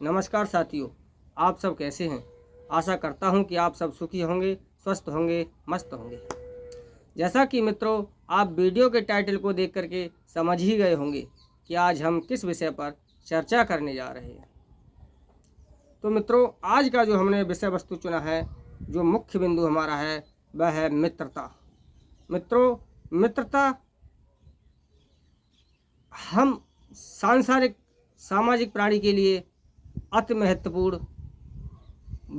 नमस्कार साथियों, आप सब कैसे हैं। आशा करता हूं कि आप सब सुखी होंगे, स्वस्थ होंगे, मस्त होंगे। जैसा कि मित्रों आप वीडियो के टाइटल को देख करके समझ ही गए होंगे कि आज हम किस विषय पर चर्चा करने जा रहे हैं। तो मित्रों आज का जो हमने विषय वस्तु चुना है, जो मुख्य बिंदु हमारा है, वह है मित्रता। मित्रों मित्रता हम सांसारिक सामाजिक प्राणी के लिए अति महत्वपूर्ण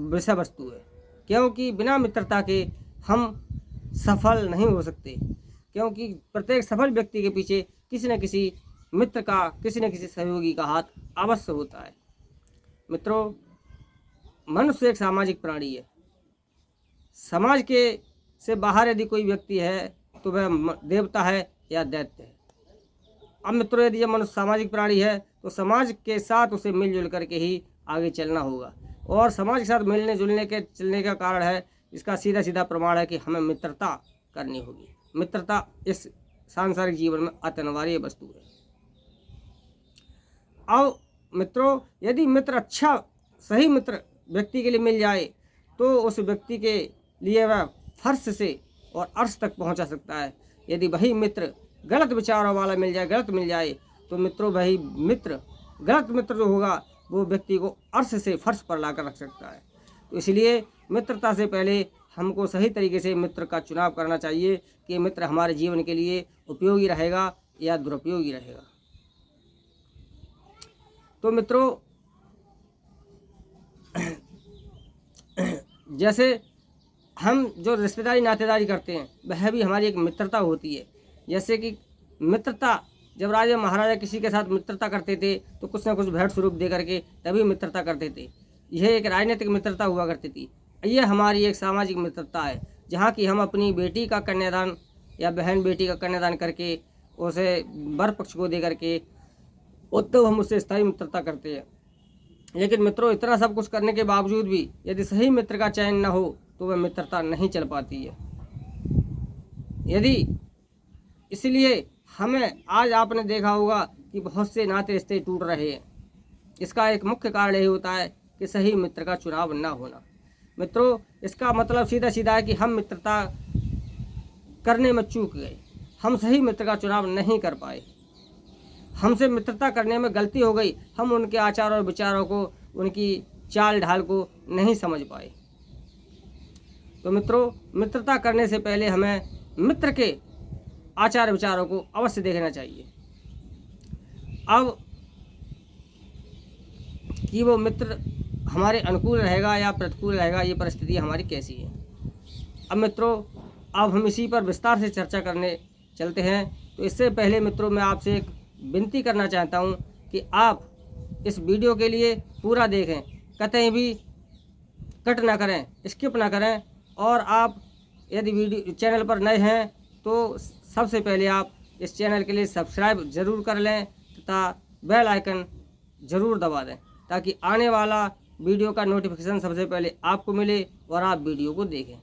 विषय वस्तु है, क्योंकि बिना मित्रता के हम सफल नहीं हो सकते। क्योंकि प्रत्येक सफल व्यक्ति के पीछे किसी न किसी मित्र का, किसी न किसी सहयोगी का हाथ अवश्य होता है। मित्रों मनुष्य एक सामाजिक प्राणी है। समाज के से बाहर यदि कोई व्यक्ति है तो वह देवता है या दैत्य है। अब मित्रों यदि यह मनुष्य सामाजिक प्राणी है तो समाज के साथ उसे मिलजुल करके ही आगे चलना होगा, और समाज के साथ मिलने जुलने के चलने का कारण है, इसका सीधा सीधा प्रमाण है कि हमें मित्रता करनी होगी। मित्रता इस सांसारिक जीवन में अनिवार्य वस्तु है। अब मित्रों यदि मित्र अच्छा सही मित्र व्यक्ति के लिए मिल जाए तो उस व्यक्ति के लिए वह फर्श से और अर्श तक पहुंचा सकता है। यदि वही मित्र गलत विचारों वाला मिल जाए, गलत मिल जाए, तो मित्रों वही मित्र गलत मित्र जो होगा वो व्यक्ति को अर्श से फर्श पर लाकर रख सकता है। तो इसलिए मित्रता से पहले हमको सही तरीके से मित्र का चुनाव करना चाहिए कि मित्र हमारे जीवन के लिए उपयोगी रहेगा या दुरुपयोगी रहेगा। तो मित्रों जैसे हम जो रिश्तेदारी नातेदारी करते हैं वह भी हमारी एक मित्रता होती है। जैसे कि मित्रता जब राजा महाराजा किसी के साथ मित्रता करते थे तो कुछ ना कुछ भेंट स्वरूप दे करके तभी मित्रता करते थे। यह एक राजनीतिक मित्रता हुआ करती थी। यह हमारी एक सामाजिक मित्रता है, जहाँ की हम अपनी बेटी का कन्यादान या बहन बेटी का कन्यादान करके उसे वर पक्ष को दे करके तो हम उससे स्थायी मित्रता करते हैं। लेकिन मित्रों इतना सब कुछ करने के बावजूद भी यदि सही मित्र का चयन न हो तो वह मित्रता नहीं चल पाती है। इसलिए हमें आज आपने देखा होगा कि बहुत से नाते रिश्ते टूट रहे हैं। इसका एक मुख्य कारण यही होता है कि सही मित्र का चुनाव न होना। मित्रों इसका मतलब सीधा सीधा है कि हम मित्रता करने में चूक गए, हम सही मित्र का चुनाव नहीं कर पाए, हमसे मित्रता करने में गलती हो गई, हम उनके आचार और विचारों को, उनकी चाल ढाल को नहीं समझ पाए। तो मित्रों मित्रता करने से पहले हमें मित्र के आचार विचारों को अवश्य देखना चाहिए। अब कि वो मित्र हमारे अनुकूल रहेगा या प्रतिकूल रहेगा, ये परिस्थिति हमारी कैसी है। अब मित्रों अब हम इसी पर विस्तार से चर्चा करने चलते हैं। तो इससे पहले मित्रों मैं आपसे एक विनती करना चाहता हूँ कि आप इस वीडियो के लिए पूरा देखें, कतई भी कट ना करें, स्किप ना करें। और आप यदि वीडियो चैनल पर नए हैं तो सबसे पहले आप इस चैनल के लिए सब्सक्राइब ज़रूर कर लें तथा बेल आइकन ज़रूर दबा दें, ताकि आने वाला वीडियो का नोटिफिकेशन सबसे पहले आपको मिले और आप वीडियो को देखें।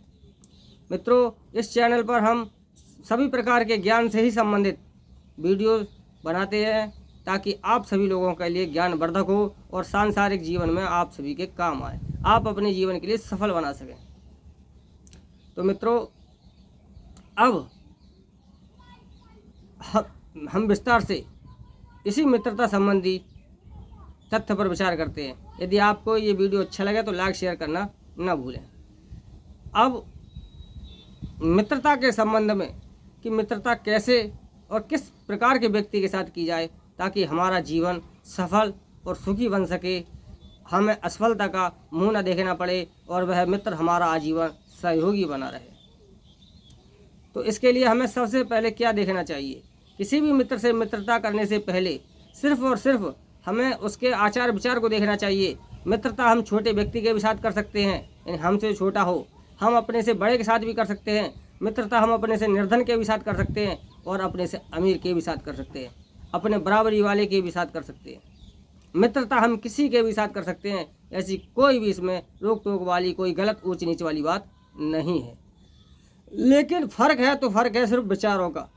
मित्रों इस चैनल पर हम सभी प्रकार के ज्ञान से ही संबंधित वीडियो बनाते हैं, ताकि आप सभी लोगों के लिए ज्ञानवर्धक हो और सांसारिक जीवन में आप सभी के काम आए, आप अपने जीवन के लिए सफल बना सकें। तो मित्रों अब हम विस्तार से इसी मित्रता संबंधी तथ्य पर विचार करते हैं। यदि आपको ये वीडियो अच्छा लगे तो लाइक शेयर करना ना भूलें। अब मित्रता के संबंध में कि मित्रता कैसे और किस प्रकार के व्यक्ति के साथ की जाए ताकि हमारा जीवन सफल और सुखी बन सके, हमें असफलता का मुंह न देखना पड़े और वह मित्र हमारा आजीवन सहयोगी बना रहे। तो इसके लिए हमें सबसे पहले क्या देखना चाहिए, किसी भी मित्र से मित्रता करने से पहले सिर्फ और सिर्फ हमें उसके आचार विचार को देखना चाहिए। मित्रता हम छोटे व्यक्ति के भी साथ कर सकते हैं, यानी हमसे छोटा हो, हम अपने से बड़े के साथ भी कर सकते हैं। मित्रता हम अपने से निर्धन के भी साथ कर सकते हैं और अपने से अमीर के भी साथ कर सकते हैं, अपने बराबरी वाले के भी साथ कर सकते हैं। मित्रता हम किसी के भी साथ कर सकते हैं, ऐसी कोई भी इसमें रोक टोक वाली, कोई गलत ऊंच नीच वाली बात नहीं है। लेकिन फ़र्क है तो फ़र्क है सिर्फ विचारों का।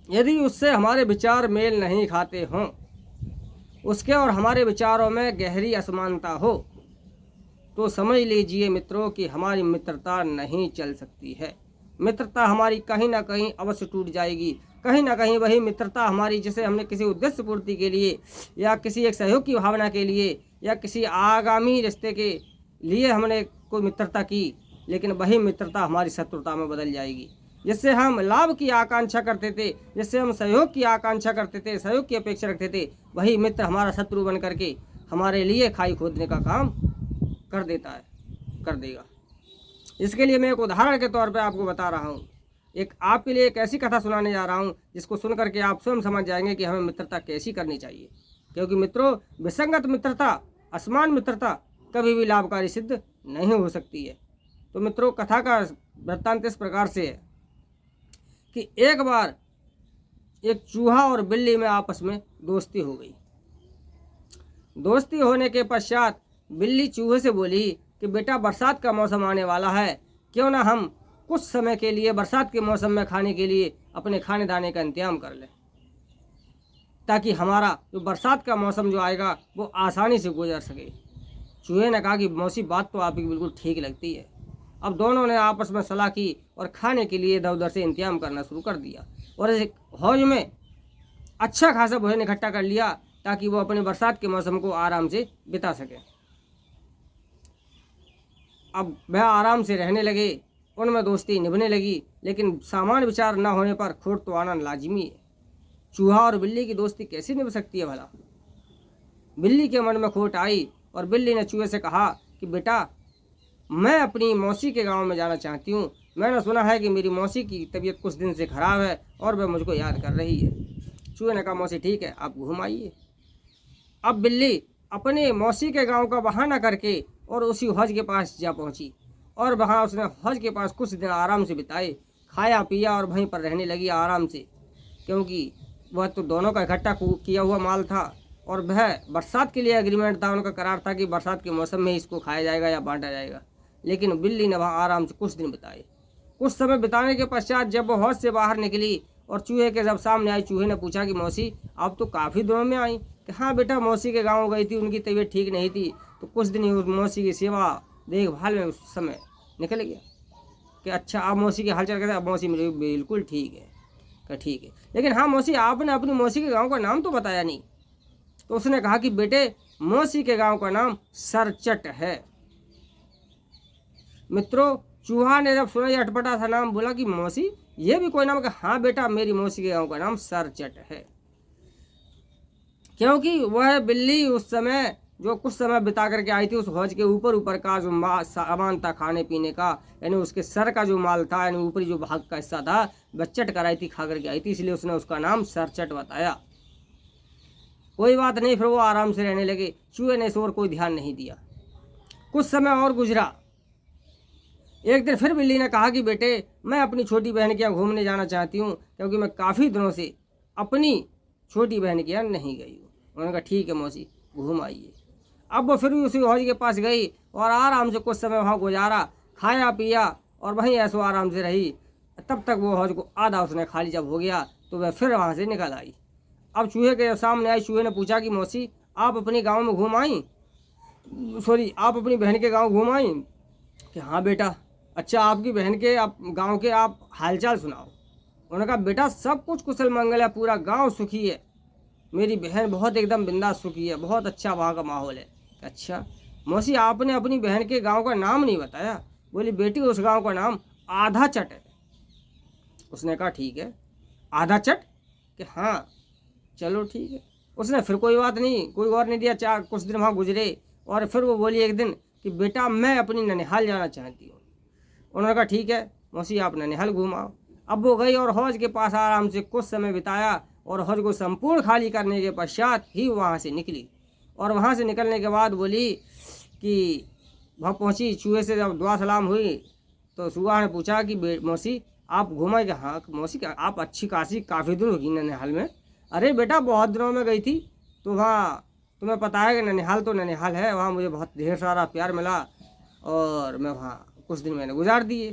यदि उससे हमारे विचार मेल नहीं खाते हों, उसके और हमारे विचारों में गहरी असमानता हो तो समझ लीजिए मित्रों कि हमारी मित्रता नहीं चल सकती है। मित्रता हमारी कहीं ना कहीं अवश्य टूट जाएगी। कहीं ना कहीं वही मित्रता हमारी जिसे हमने किसी उद्देश्य पूर्ति के लिए या किसी एक सहयोग की भावना के लिए या किसी आगामी रिश्ते के लिए हमने कोई मित्रता की, लेकिन वही मित्रता हमारी शत्रुता में बदल जाएगी। जिससे हम लाभ की आकांक्षा करते थे, जिससे हम सहयोग की आकांक्षा करते थे, सहयोग की अपेक्षा रखते थे, वही मित्र हमारा शत्रु बन करके हमारे लिए खाई खोदने का काम कर देगा। इसके लिए मैं एक उदाहरण के तौर पे आपको बता रहा हूँ। आपके लिए एक ऐसी कथा सुनाने जा रहा हूँ जिसको सुन करके आप स्वयं समझ जाएंगे कि हमें मित्रता कैसी करनी चाहिए। क्योंकि मित्रों, विसंगत मित्रता, असमान मित्रता कभी भी लाभकारी सिद्ध नहीं हो सकती है। तो मित्रों, कथा का वृत्तांत इस प्रकार से है कि एक बार एक चूहा और बिल्ली में आपस में दोस्ती हो गई। दोस्ती होने के पश्चात बिल्ली चूहे से बोली कि बेटा, बरसात का मौसम आने वाला है, क्यों ना हम कुछ समय के लिए बरसात के मौसम में खाने के लिए अपने खाने दाने का इंतजाम कर लें, ताकि हमारा जो बरसात का मौसम जो आएगा वो आसानी से गुजर सके। चूहे ने कहा कि मौसी, बात तो आपकी बिल्कुल ठीक लगती है। अब दोनों ने आपस में सलाह की और खाने के लिए इधर उधर से इंतजाम करना शुरू कर दिया और इस हौज में अच्छा खासा भोजन इकट्ठा कर लिया ताकि वो अपने बरसात के मौसम को आराम से बिता सके। अब वह आराम से रहने लगे, उनमें दोस्ती निभने लगी, लेकिन सामान्य विचार न होने पर खोट तो आना लाजिमी है। चूहा और बिल्ली की दोस्ती कैसे निभ सकती है भला? बिल्ली के मन में खोट आई और बिल्ली ने चूहे से कहा कि बेटा, मैं अपनी मौसी के गांव में जाना चाहती हूँ। मैंने सुना है कि मेरी मौसी की तबीयत कुछ दिन से खराब है और वह मुझको याद कर रही है। चूहे ने कहा, मौसी ठीक है, आप घूम आइए। अब बिल्ली अपने मौसी के गांव का बहाना करके और उसी हौज के पास जा पहुंची और वहां उसने हौज के पास कुछ दिन आराम से बिताए, खाया पिया और वहीं पर रहने लगी आराम से, क्योंकि वह तो दोनों का इकट्ठा किया हुआ माल था और वह बरसात के लिए एग्रीमेंट था, उनका करार था कि बरसात के मौसम में इसको खाया जाएगा या बांटा जाएगा। लेकिन बिल्ली ने वहाँ आराम से कुछ दिन बिताए। कुछ समय बिताने के पश्चात जब वो हौज से बाहर निकली और चूहे के जब सामने आई, चूहे ने पूछा कि मौसी, आप तो काफ़ी दिनों में आई। कि हाँ बेटा, मौसी के गाँव गई थी, उनकी तबीयत ठीक नहीं थी, तो कुछ दिन ही उस मौसी की सेवा देखभाल में उस समय निकल गया। कि अच्छा, आप मौसी के हालचाल कहते? अब मौसी मेरी बिल्कुल ठीक है। कहा ठीक है, लेकिन हाँ मौसी, आपने अपनी मौसी के गाँव का नाम तो बताया नहीं। तो उसने कहा कि बेटे, मौसी के गाँव का नाम सरचट है। मित्रों, चूहा ने जब सुना, ये अटपटा सा नाम, बोला कि मौसी, ये भी कोई नाम? का हाँ बेटा, मेरी मौसी के गांव का नाम सरचट है। क्योंकि वह बिल्ली उस समय जो कुछ समय बिता करके आई थी उस हौज के ऊपर का जो सामान था खाने पीने का, यानी उसके सर का जो माल था, यानी ऊपरी जो भाग का हिस्सा था, वह चट कराई थी, खा करके आई थी, इसलिए उसने उसका नाम सरचट बताया। कोई बात नहीं, फिर वो आराम से रहने लगे। चूहे ने इस ओर कोई ध्यान नहीं दिया। कुछ समय और गुजरा। एक दिन फिर बिल्ली ने कहा कि बेटे, मैं अपनी छोटी बहन के यहाँ घूमने जाना चाहती हूँ, क्योंकि मैं काफ़ी दिनों से अपनी छोटी बहन के यहाँ नहीं गई हूँ। उन्होंने कहा ठीक है मौसी, घूम आइए। अब वो फिर उसी हौज के पास गई और आराम से कुछ समय वहाँ गुजारा, खाया पिया और वहीं ऐसो आराम से रही। तब तक वो हौज को आधा उसने खाली जब हो गया तो वह फिर वहाँ से निकल आई। अब चूहे के सामने आई, चूहे ने पूछा कि मौसी, आप अपने गाँव में घूम आई? सॉरी, आप अपनी बहन के गाँव घूम आई? कि हाँ बेटा। अच्छा, आपकी बहन के आप गांव के आप हालचाल सुनाओ। उन्होंने कहा बेटा, सब कुछ कुशल मंगल है, पूरा गांव सुखी है, मेरी बहन बहुत एकदम बिंदास सुखी है, बहुत अच्छा वहाँ का माहौल है। अच्छा मौसी, आपने अपनी बहन के गांव का नाम नहीं बताया। बोली बेटी, उस गांव का नाम आधा चट है। उसने कहा ठीक है, आधा चट? कि हाँ, चलो ठीक है। उसने फिर कोई बात नहीं, कोई और नहीं दिया। कुछ दिन वहाँ गुजरे और फिर वो बोली एक दिन कि बेटा, मैं अपनी ननिहाल जाना चाहती हूँ। उन्होंने कहा ठीक है मौसी, आप ननिहाल घूमाओ। अब वो गई और हौज के पास आराम से कुछ समय बिताया और हौज को संपूर्ण खाली करने के पश्चात ही वहाँ से निकली। और वहाँ से निकलने के बाद बोली कि वहाँ पहुँची, चूहे से जब दुआ सलाम हुई तो चूहा ने पूछा कि मौसी, आप घूमा? कि हाँ मौसी, आप अच्छी खासी काफ़ी दिन होगी ननिहाल में। अरे बेटा, बहुत दिनों में गई थी, तो वहाँ तुम्हें पता है कि ननिहाल तो ननिहाल है, वहाँ मुझे बहुत ढेर सारा प्यार मिला और मैं वहाँ कुछ दिन मैंने गुजार दिए।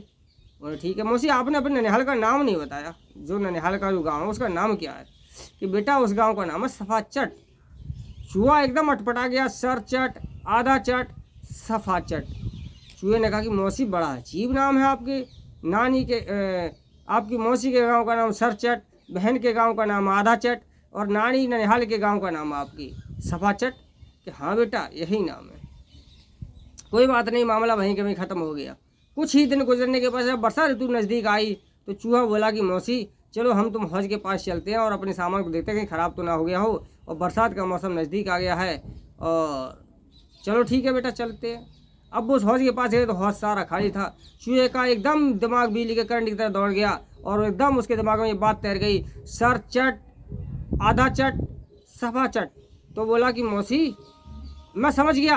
बोले ठीक है मौसी, आपने अपने ननिहाल का नाम नहीं बताया। जो ननिहाल का जो गाँव है उसका नाम क्या है? कि बेटा, उस गाँव का नाम है सफाचट। चूहा एकदम अटपटा गया, सर चट, आधा चट, सफा चट। चूहे ने कहा कि मौसी बड़ा अजीब नाम है आपके, नानी के आपकी मौसी के गांव का नाम सरचट, बहन के गांव का नाम आधा चट और नानी ननिहाल के गांव का नाम आपकी सफा चट। कि हाँ बेटा यही नाम है। कोई बात नहीं, मामला वहीं के वहीं ख़त्म हो गया। कुछ ही दिन गुजरने के बाद जब वर्षा ऋतु नज़दीक आई तो चूहा बोला कि मौसी चलो हम तुम हौज के पास चलते हैं और अपने सामान को देखते हैं कहीं ख़राब तो ना हो गया हो, और बरसात का मौसम नज़दीक आ गया है, और चलो ठीक है बेटा चलते हैं। अब उस हौज के पास गए तो हौज सारा खाली था। चूहे का एकदम दिमाग बिजली के करंट की तरह दौड़ गया और एकदम उसके दिमाग में ये बात तैर गई, सर चट, आधा चट, सफा चट। तो बोला कि मौसी मैं समझ गया,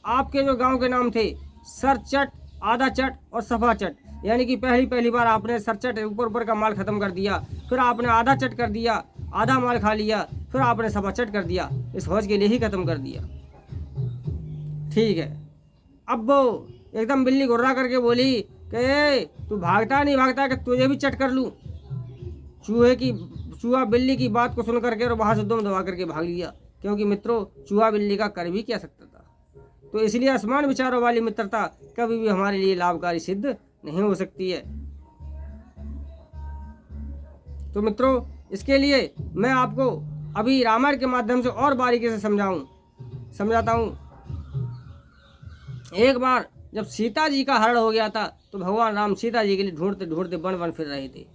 आपके जो गांव के नाम थे सर चट, आधा चट और सफा चट, यानी कि पहली बार आपने सर चट ऊपर का माल ख़त्म कर दिया, फिर आपने आधा चट कर दिया, आधा माल खा लिया, फिर आपने सफा चट कर दिया, इस हौज के लिए ही ख़त्म कर दिया। ठीक है। अब वो एकदम बिल्ली गुर्रा करके बोली कि तू भागता नहीं भागता कि तुझे भी चट कर लूँ। चूहा बिल्ली की बात को सुन करके और वहाँ से दुम दबा करके भाग लिया, क्योंकि मित्रों चूहा बिल्ली का कर भी क्या सकता था। तो इसलिए आसमान विचारों वाली मित्रता कभी भी हमारे लिए लाभकारी सिद्ध नहीं हो सकती है। तो मित्रों इसके लिए मैं आपको अभी रामायण के माध्यम से और बारीकी से समझाता हूँ। एक बार जब सीता जी का हरण हो गया था तो भगवान राम सीता जी के लिए ढूंढते ढूंढते वन फिर रहे थे।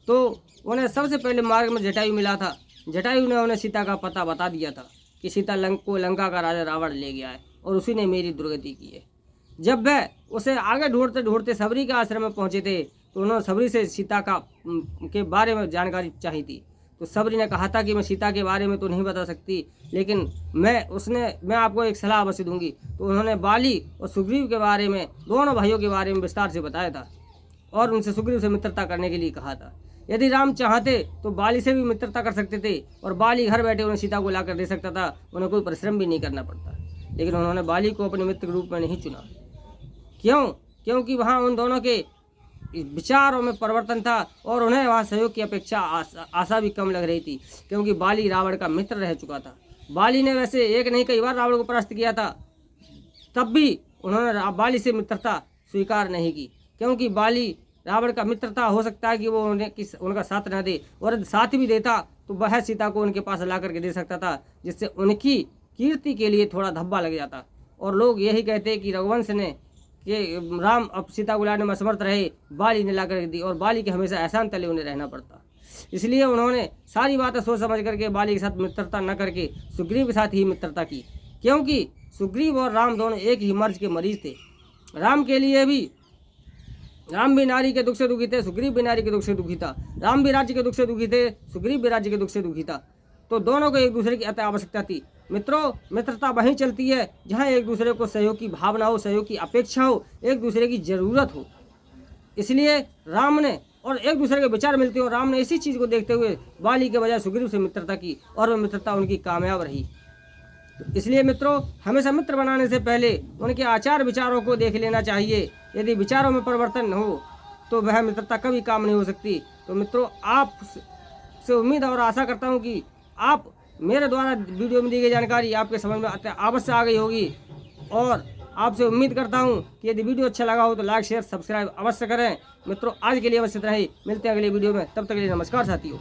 तो उन्हें सबसे पहले मार्ग में जटायु मिला था। जटायु ने उन्हें सीता का पता बता दिया था कि सीता को लंका का राजा रावण ले गया है और उसी ने मेरी दुर्गति की है। जब वह उसे आगे ढूंढते ढूंढते सबरी के आश्रम में पहुंचे थे तो उन्होंने सबरी से सीता के बारे में जानकारी चाही थी। तो सबरी ने कहा था कि मैं सीता के बारे में तो नहीं बता सकती, लेकिन मैं आपको एक सलाह अवश्य दूंगी। तो उन्होंने बाली और सुग्रीव के बारे में, दोनों भाइयों के बारे में विस्तार से बताया था और उनसे सुग्रीव से मित्रता करने के लिए कहा था। यदि राम चाहते तो बाली से भी मित्रता कर सकते थे और बाली घर बैठे उन्हें सीता को लाकर दे सकता था, उन्हें कोई परिश्रम भी नहीं करना पड़ता। लेकिन उन्होंने बाली को अपने मित्र के रूप में नहीं चुना। क्यों? क्योंकि वहाँ उन दोनों के विचारों में परिवर्तन था और उन्हें वहाँ सहयोग की अपेक्षा आशा भी कम लग रही थी, क्योंकि बाली रावण का मित्र रह चुका था। बाली ने वैसे एक नहीं कई बार रावण को परास्त किया था, तब भी उन्होंने बाली से मित्रता स्वीकार नहीं की, क्योंकि बाली रावण का मित्रता हो सकता है कि वो उनका साथ न दे, और यदि साथ भी देता तो वह सीता को उनके पास ला करके दे सकता था, जिससे उनकी कीर्ति के लिए थोड़ा धब्बा लग जाता। और लोग यही कहते कि रघुवंश ने कि राम अब सीता को लाने में असमर्थ रहे, बाली ने ला कर दी, और बाली के हमेशा एहसान तले उन्हें रहना पड़ता। इसलिए उन्होंने सारी बातें सोच समझ करके बाली के साथ मित्रता न करके सुग्रीव के साथ ही मित्रता की, क्योंकि सुग्रीव और राम दोनों एक ही मर्ज के मरीज थे। राम भी नारी के दुख से दुखी थे, सुग्रीव भी नारी के दुख से दुखी था। राम भी राज्य के दुख से दुखी थे, सुग्रीव भी राज्य के दुख से दुखी था। तो दोनों को एक दूसरे की अति आवश्यकता थी। मित्रों मित्रता वहीं चलती है जहाँ एक दूसरे को सहयोग की भावना हो, सहयोग की अपेक्षा हो, एक दूसरे की ज़रूरत हो। इसलिए राम ने और एक दूसरे के विचार मिलते हो, राम ने इसी चीज़ को देखते हुए बाली के बजाय सुग्रीव से मित्रता की और वह मित्रता उनकी कामयाब रही। तो इसलिए मित्रों हमेशा मित्र बनाने से पहले उनके आचार विचारों को देख लेना चाहिए। यदि विचारों में परिवर्तन न हो तो वह मित्रता कभी काम नहीं हो सकती। तो मित्रों आप से उम्मीद और आशा करता हूँ कि आप मेरे द्वारा वीडियो में दी गई जानकारी आपके समझ में अवश्य आ गई होगी, और आपसे उम्मीद करता हूँ कि यदि वीडियो अच्छा लगा हो तो लाइक शेयर सब्सक्राइब अवश्य करें। मित्रों आज के लिए बस इतना ही, मिलते हैं अगले वीडियो में, तब तक के लिए नमस्कार साथियों।